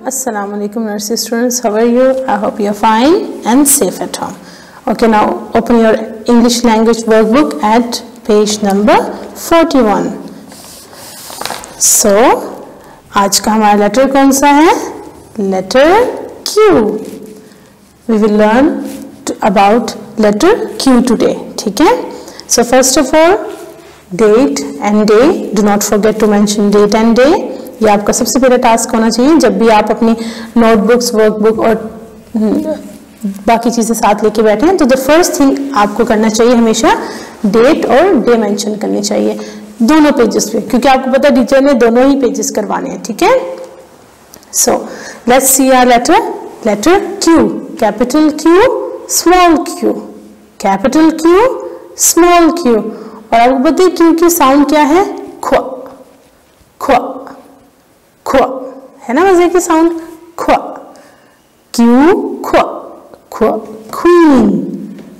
Assalamu alaikum nursery students, how are you? I hope you are fine and safe at home. Okay, now open your English language workbook at page number 41. So, आज का हमारा letter कौन सा है? Letter Q. We will learn about letter Q today. ठीक है? So first of all, date and day. Do not forget to mention date and day. ये आपका सबसे पहला टास्क होना चाहिए जब भी आप अपनी नोटबुक्स, वर्कबुक और बाकी चीज़ें साथ लेके बैठे हैं तो द फर्स्ट थिंग आपको करना चाहिए हमेशा डेट और डे मेंशन करनी चाहिए दोनों पेजेस पे, क्योंकि आपको पता है टीचर ने दोनों ही पेजेस करवाने हैं. ठीक है? So let's see hour later Q. Capital Q, small q, capital Q, small q. और आपको पता है Q की साउंड क्या है? ख, ख, ख, है ना मजे की साउंड? ख, Q, ख, ख, क्वीन,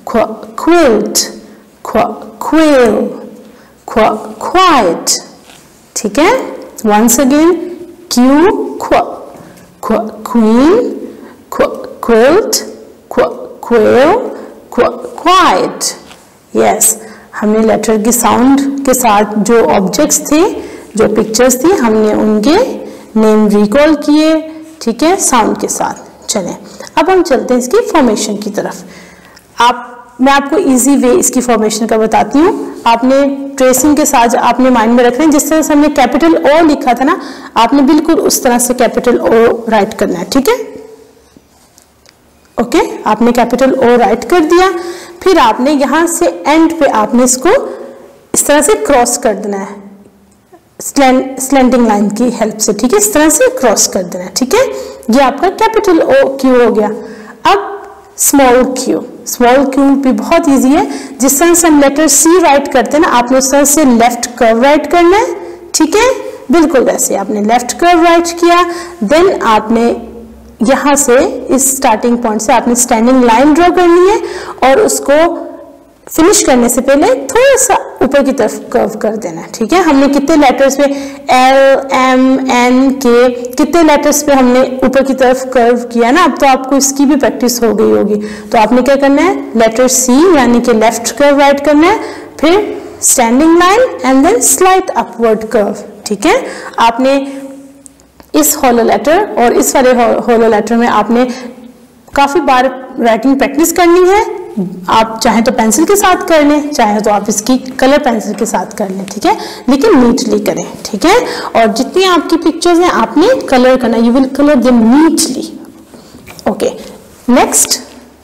ख, क्विल्ट, ख, क्वेल, ख, क्वाइट. ठीक है? वंस अगेन Q, ख, ख, क्वीन, ख, क्विल्ट, ख, क्वेल, ख, क्वाइट. यस, हमने लेटर की साउंड के साथ जो ऑब्जेक्ट्स थे, जो पिक्चर्स थी, हमने उनके नेम रिकॉल किए. ठीक है? साउंड के साथ. चलें अब हम चलते हैं इसकी फॉर्मेशन की तरफ. मैं आपको इजी वे इसकी फॉर्मेशन का बताती हूँ. आपने ट्रेसिंग के साथ आपने माइंड में रखना है. जिस तरह से हमने कैपिटल ओ लिखा था ना, आपने बिल्कुल उस तरह से कैपिटल ओ राइट करना है. ठीक है? ओके, आपने कैपिटल ओ राइट कर दिया. फिर आपने यहां से एंड पे आपने इसको इस तरह से क्रॉस कर देना है स्लैंटिंग लाइन की हेल्प से. ठीक है? इस तरह से क्रॉस कर देना है. ठीक है? ये आपका कैपिटल ओ क्यू हो गया. अब स्मॉल क्यू. स्मॉल क्यू भी बहुत इजी है. जिस तरह से हम लेटर सी राइट करते हैं ना, आपने उस तरह से लेफ्ट कर्व राइट करना है. ठीक है? बिल्कुल वैसे आपने लेफ्ट कर्व राइट किया. देन आपने यहां से इस स्टार्टिंग पॉइंट से आपने स्टैंडिंग लाइन ड्रॉ करनी है और उसको फिनिश करने से पहले थोड़ा सा ऊपर की तरफ कर्व कर देना है. ठीक है? हमने कितने लेटर्स पे L, M, N, K कितने लेटर्स पे हमने ऊपर की तरफ कर्व किया ना. अब तो आपको इसकी भी प्रैक्टिस हो गई होगी. तो आपने क्या करना है? लेटर C यानी कि लेफ्ट कर्व राइट करना है, फिर standing line and then slight upward curve. ठीक है? आपने इस होलो लेटर और इस वाले होलो लेटर में आपने काफी बार राइटिंग प्रैक्टिस करनी है. आप चाहे तो पेंसिल के साथ कर लें, चाहे तो आप इसकी कलर पेंसिल के साथ कर लें. ठीक है? लेकिन नीटली करें. ठीक है? और जितनी आपकी पिक्चर्स हैं आपने कलर करना. You will colour them neatly. Okay, next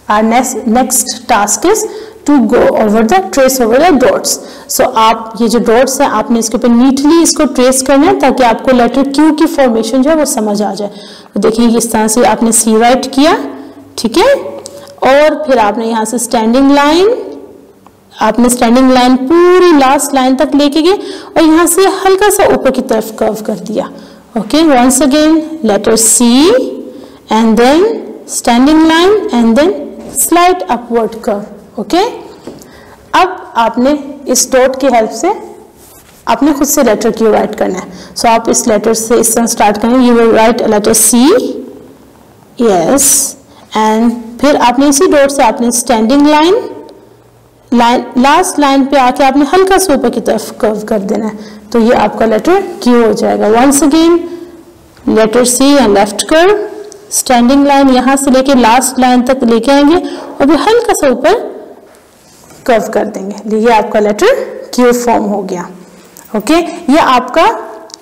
our next task is to go over the trace over the dots. So आप ये जो डॉट्स हैं आपने इसके ऊपर नीटली इसको ट्रेस करना है ताकि आपको लेटर क्यू की फॉर्मेशन जो है वो समझ आ जाए. तो देखिए इस तरह से आपने सी राइट किया. ठीक है? और फिर आपने यहाँ से स्टैंडिंग लाइन, आपने स्टैंडिंग लाइन पूरी लास्ट लाइन तक लेके गए और यहाँ से हल्का सा ऊपर की तरफ कर्व कर दिया. Okay, once again letter C and then standing line and then slight upward curve. Okay, अब आपने इस डॉट की हेल्प से आपने खुद से लेटर क्यू राइट करना है. सो आप इस लेटर से इस तरह स्टार्ट करेंगे. You will write letter C. Yes, and फिर आपने इसी डॉट से आपने स्टैंडिंग लाइन लास्ट लाइन पे आके आपने हल्का सा ऊपर की तरफ कर्व कर देना है. तो ये आपका लेटर क्यू हो जाएगा. Once again letter C and left curve, standing line यहां से लेके लास्ट लाइन तक लेके आएंगे और फिर हल्का सा ऊपर कर्व कर देंगे. ये आपका लेटर क्यू फॉर्म हो गया. ओके, ये आपका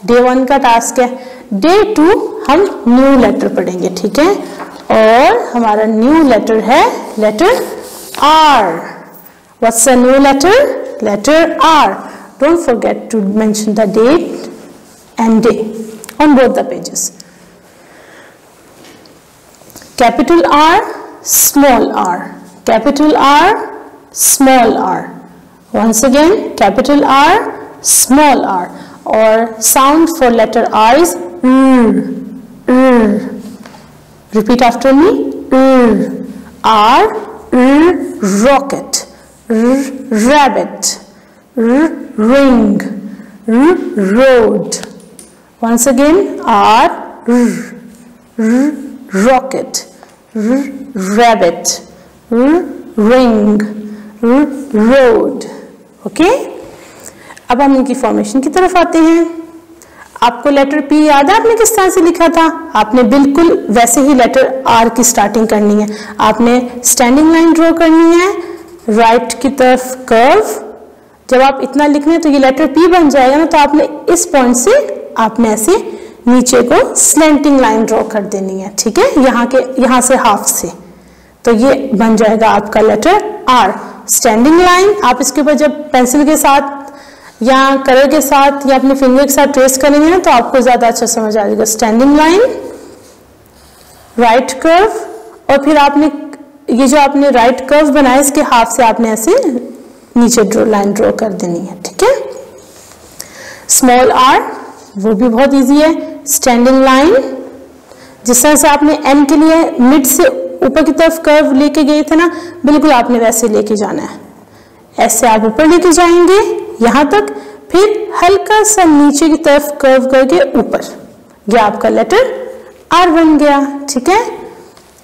डे 1 का टास्क है. डे 2 हम न्यू लेटर पढ़ेंगे. ठीक है? और हमारा न्यू लेटर है letter R. What's a new letter? Letter R. Don't forget to mention the date and day on both the pages. Capital R, small r. Capital R, small r. Once again, capital R, small r. Or sound for letter R is R. Repeat after me. R, rocket, rabbit, ring, road. Once again, R, rocket, rabbit, ring, road. Okay, अब हम इनकी formation की तरफ आते हैं। आपको letter P याद है आपने किस तरह से लिखा था? आपने बिल्कुल वैसे ही लेटर आर की स्टार्टिंग करनी है। आपने स्टैंडिंग लाइन ड्रॉ करनी है, राइट की तरफ कर्व। जब आप इतना लिख रहे हैं तो ये लेटर पी बन जाएगा ना, तो आपने इस पॉइंट से आपने ऐसे नीचे को स्लैंटिंग लाइन ड्रॉ कर देनी है। ठीक है, यहाँ से हाफ से, तो ये बन जाएगा आपका लेटर आर। स्टैंडिंग लाइन आप इसके ऊपर जब पेंसिल के साथ या कलर के साथ या अपने फिंगर के साथ ट्रेस करेंगे ना, तो आपको ज्यादा अच्छा समझ आ जाएगा। स्टैंडिंग लाइन, राइट कर्व, और फिर आपने ये जो आपने राइट कर्व बनाया इसके हाफ से आपने ऐसे नीचे लाइन ड्रॉ कर देनी है। ठीक है, स्मॉल आर वो भी बहुत इजी है। स्टैंडिंग लाइन, जिस तरह से आपने एन के लिए मिड से ऊपर की तरफ कर्व लेके गए थे ना, बिल्कुल आपने वैसे लेके जाना है। ऐसे आप ऊपर लेके जाएंगे यहां तक, फिर हल्का सा नीचे की तरफ कर्व करके ऊपर, ये आपका लेटर आर बन गया। ठीक है,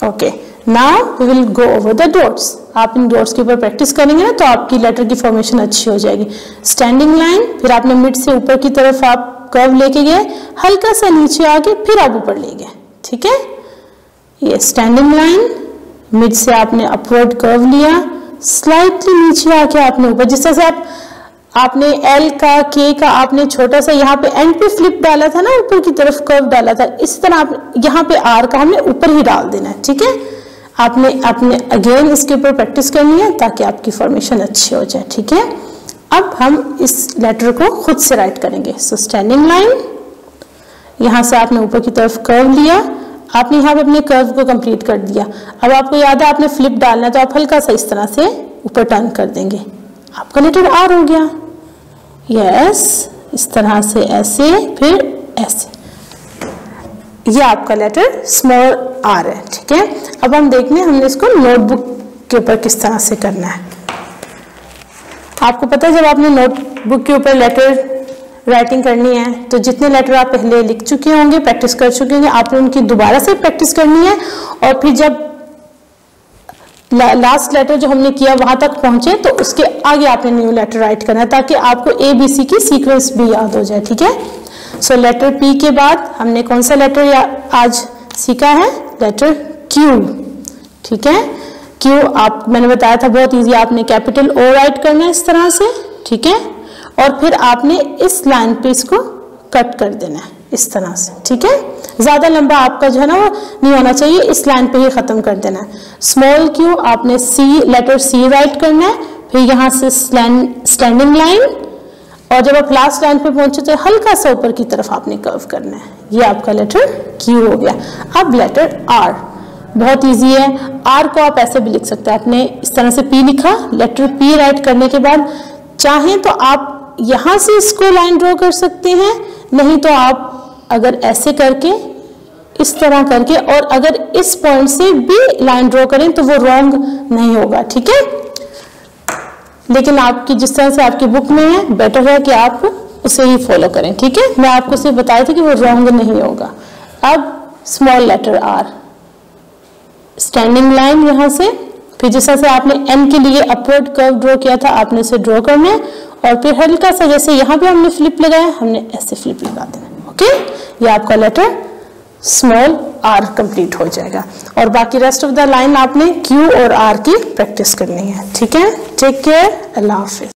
okay, now we will go over the dots. आप इन डॉट्स के ऊपर प्रैक्टिस करेंगे ना, तो आपकी लेटर की फॉर्मेशन अच्छी हो जाएगी। स्टैंडिंग लाइन, फिर आपने मिड से ऊपर की तरफ आप कर्व लेके गए, हल्का सा नीचे आके फिर आप ऊपर ले गए। ठीक है, ये स्टैंडिंग लाइन, मिड से आपने अपवर्ड कर्व लिया, स्लाइटली नीचे आके आपने ऊपर, जिस तरह से आपने एल का, के का आपने छोटा सा यहाँ पे एंड पे फ्लिप डाला था ना, ऊपर की तरफ कर्व डाला था, इस तरह आप यहाँ पे आर का हमने ऊपर ही डाल देना है। ठीक है, आपने अगेन इसके ऊपर प्रैक्टिस करनी है ताकि आपकी फॉर्मेशन अच्छी हो जाए। ठीक है, अब हम इस लेटर को खुद से राइट करेंगे। सो स्टैंडिंग लाइन, यहाँ से आपने ऊपर की तरफ कर्व लिया, आपने यहाँ पे अपने कर्व को कंप्लीट कर दिया। अब आपको याद है आपने फ्लिप डालना है, तो आप हल्का सा इस तरह से ऊपर टर्न कर देंगे, आपका लेटर आर हो गया। यस, इस तरह से ऐसे, फिर ऐसे, ये आपका लेटर स्मॉल आर है। ठीक है, अब हम देखने हमने इसको नोटबुक के ऊपर किस तरह से करना है। आपको पता है जब आपने नोटबुक के ऊपर लेटर राइटिंग करनी है, तो जितने लेटर आप पहले लिख चुके होंगे, प्रैक्टिस कर चुके होंगे, आपने उनकी दोबारा से प्रैक्टिस करनी है। और फिर जब लास्ट लेटर जो हमने किया वहां तक पहुंचे, तो उसके आगे आपने न्यू लेटर राइट करना है, ताकि आपको ABC की सीक्वेंस भी याद हो जाए। ठीक है, सो लेटर P के बाद हमने कौन सा लेटर आज सीखा है? Letter Q। ठीक है, Q मैंने बताया था बहुत इजी, आपने कैपिटल O राइट करना है इस तरह से। ठीक है, और फिर आपने इस लाइन पे इसको कट कर देना है इस तरह से। ठीक है, ज्यादा लंबा आपका जो है ना वो नहीं होना चाहिए, इस लाइन पे ही खत्म कर देना है। स्मॉल Q आपने लेटर C राइट करना है, फिर यहाँ से स्टैंडिंग लाइन, और जब आप लास्ट लाइन पे पहुंचे तो हल्का सा ऊपर की तरफ आपने कर्व करना है। ये आपका लेटर Q हो गया। अब लेटर R बहुत इजी है। R को आप ऐसे भी लिख सकते हैं, आपने इस तरह से P लिखा, लेटर P राइट करने के बाद चाहें तो आप यहां से इसको लाइन ड्रॉ कर सकते हैं, नहीं तो आप अगर ऐसे करके, इस तरह करके, और अगर इस पॉइंट से भी लाइन ड्रॉ करें तो वो रॉन्ग नहीं होगा। ठीक है, लेकिन आपकी जिस तरह से आपकी बुक में है, बेटर है कि आप उसे ही फॉलो करें। ठीक है, मैं आपको सिर्फ बताया था कि वो रॉन्ग नहीं होगा। अब small letter R, standing line यहाँ से, फिर जिस तरह से आपने एन के लिए अपवर्ड कर्व ड्रॉ किया था, आपने इसे ड्रॉ करना है, और फिर हल्का सा जैसे यहाँ पे हमने फ्लिप लगाया, हमने ऐसे फ्लिप लगा देना। ओके, ये आपका लेटर स्मॉल आर कंप्लीट हो जाएगा। और बाकी रेस्ट ऑफ द लाइन आपने Q और R की प्रैक्टिस करनी है। ठीक है, टेक केयर, अल्लाह हाफिज।